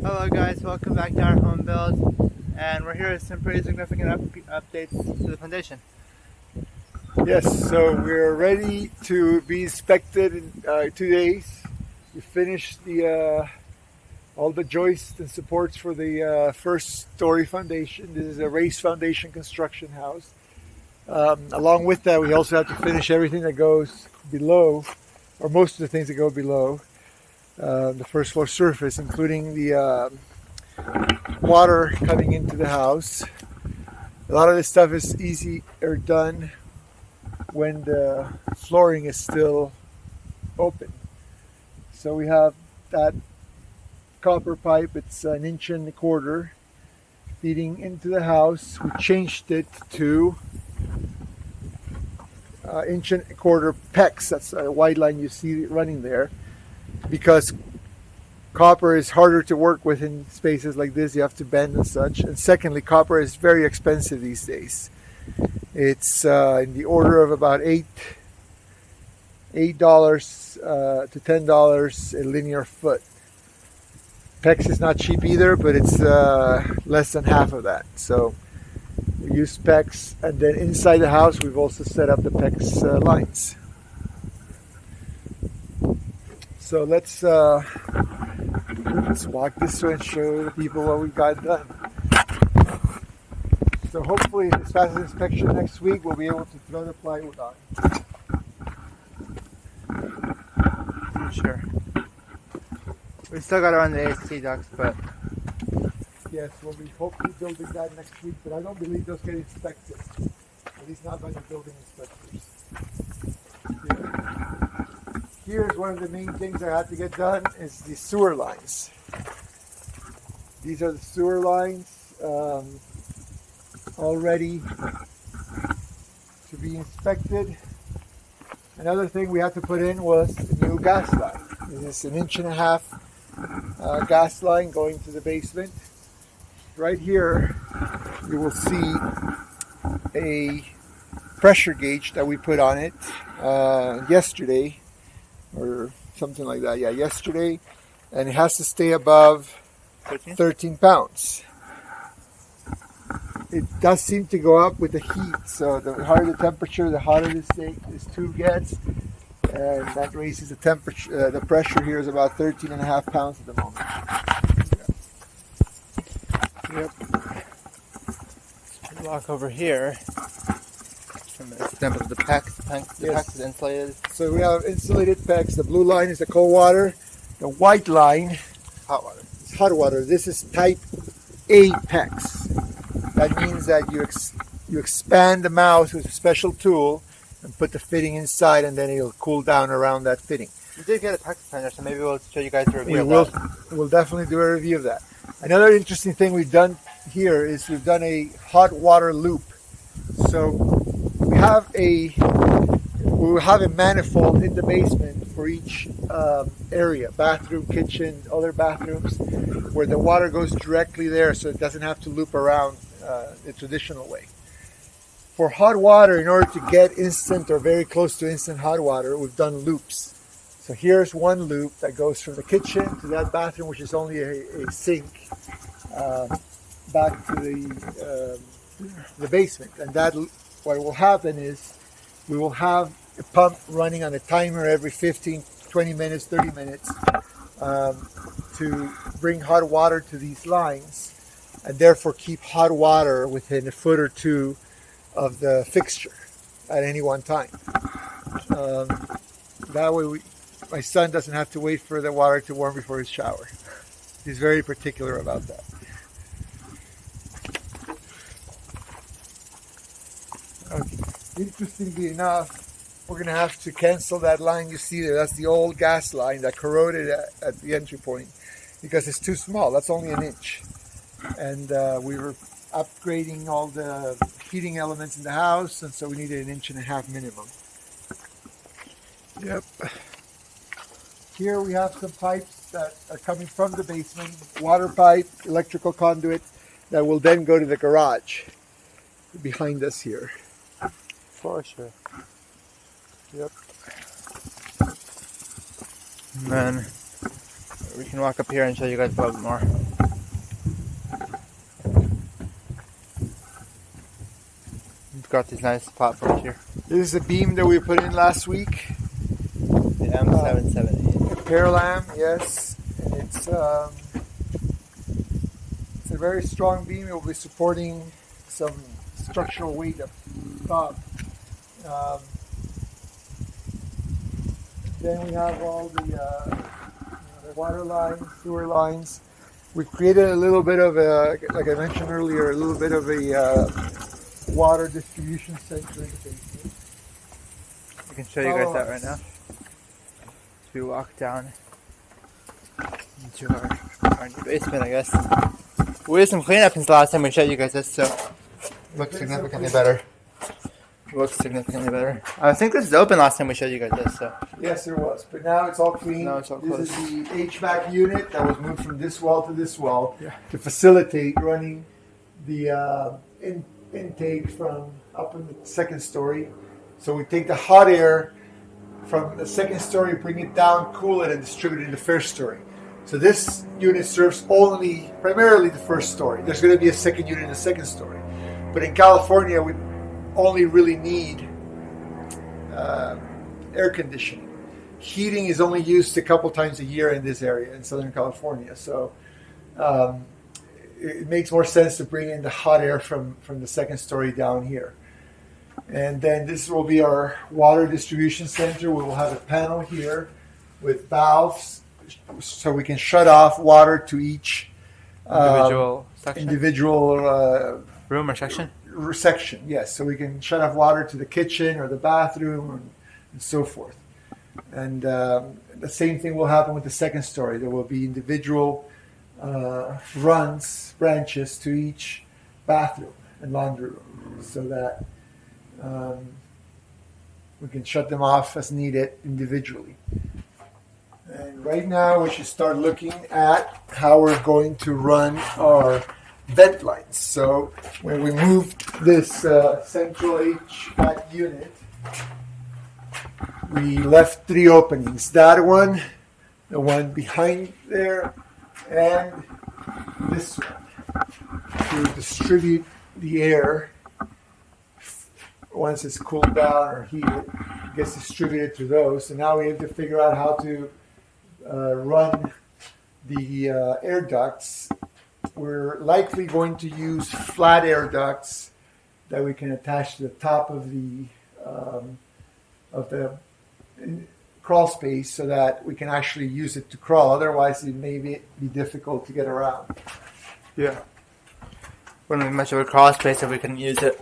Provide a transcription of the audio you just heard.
Hello guys, welcome back to our home build, and we're here with some pretty significant updates to the foundation. Yes, so we're ready to be inspected in 2 days. We finished all the joists and supports for the first story foundation. This is a raised foundation construction house. Along with that, we also have to finish everything that goes below, or most of the things that go below the first floor surface, including the water coming into the house. A lot of this stuff is easy or done when the flooring is still open. So we have that copper pipe. It's 1.25 inches feeding into the house. We changed it to 1.25 inch PEX. That's a white line you see running there, because copper is harder to work with in spaces like this. You have to bend and such. And secondly, copper is very expensive these days. It's in the order of about $8 to $10 a linear foot. PEX is not cheap either, but it's less than half of that. So we use PEX, and then inside the house we've also set up the PEX lines. So let's walk this way and show the people what we've got done. So hopefully, as fast as inspection next week, we'll be able to throw the plywood on. Sure. We still got to run the AC ducts, but yes, we'll be hopefully building that next week, but I don't believe those get inspected. At least not by the building inspectors. Here's one of the main things I had to get done is the sewer lines. These are the sewer lines, all ready to be inspected. Another thing we had to put in was the new gas line. This is 1.5 inch gas line going to the basement. Right here you will see a pressure gauge that we put on it yesterday, or something like that. Yeah, yesterday, and it has to stay above 13 pounds. It does seem to go up with the heat, so the higher the temperature, the hotter this tube gets, and that raises the temperature. The pressure here is about 13.5 pounds at the moment. Yep. walk over here. From the extent of the PEX. The PEX is insulated. So we have insulated PEX. The blue line is the cold water. The white line, Hot water. is hot water. This is type A PEX. That means that you expand the mouth with a special tool and put the fitting inside, and then it'll cool down around that fitting. We did get a PEX tender, so maybe we'll show you guys a review of that. We'll definitely do a review of that. Another interesting thing we've done here is we've done a hot water loop. So we will have a manifold in the basement for each area, bathroom, kitchen, other bathrooms, where the water goes directly there, so it doesn't have to loop around the traditional way. For hot water, in order to get instant or very close to instant hot water, we've done loops. So here's one loop that goes from the kitchen to that bathroom, which is only a sink, back to the basement. And that, what will happen is we will have a pump running on a timer every 15, 20 minutes, 30 minutes to bring hot water to these lines, and therefore keep hot water within a foot or two of the fixture at any one time. That way my son doesn't have to wait for the water to warm before his shower. He's very particular about that. Okay. Interestingly enough, we're going to have to cancel that line you see there. That's the old gas line that corroded at the entry point because it's too small. That's only 1 inch. And we were upgrading all the heating elements in the house, and so we needed 1.5 inch minimum. Yep. Here we have some pipes that are coming from the basement, water pipe, electrical conduit, that will then go to the garage behind us here. For sure. Yep. And then we can walk up here and show you guys a little bit more. got these nice platforms here. This is a beam that we put in last week. The M778. A Paralam, yes. And it's a very strong beam. It will be supporting some structural weight up top. Then we have all the water lines, sewer lines. We created a little bit of a, like I mentioned earlier, a little bit of a water distribution center in the basement. I can show you guys that right now. As we walk down into our new basement, I guess. We did some cleanup since the last time we showed you guys this, so it looks significantly better. I think this is open last time we showed you guys this, so. Yes, it was, but now it's all clean. Now it's all This closed. is the HVAC unit that was moved from this wall to this wall to facilitate running the intake from up in the second story. So we take the hot air from the second story, bring it down, cool it, and distribute it in the first story. So this unit serves primarily the first story. There's going to be a second unit in the second story. But in California, we only really need air conditioning. Heating is only used a couple times a year in this area in Southern California. So it makes more sense to bring in the hot air from the second story down here. And then this will be our water distribution center. We will have a panel here with valves so we can shut off water to each individual room or section. Section, yes. So we can shut off water to the kitchen or the bathroom and so forth. And the same thing will happen with the second story. There will be individual branches to each bathroom and laundry room so that we can shut them off as needed individually. And right now we should start looking at how we're going to run our vent lines. So when we moved this central HVAC unit, we left 3 openings. That one, the one behind there, and this one to distribute the air. Once it's cooled down or heated, it gets distributed to those. So now we have to figure out how to run the air ducts. We're likely going to use flat air ducts that we can attach to the top of the crawl space so that we can actually use it to crawl. Otherwise, it may be difficult to get around. Yeah. Wouldn't be much of a crawl space if we couldn't use it.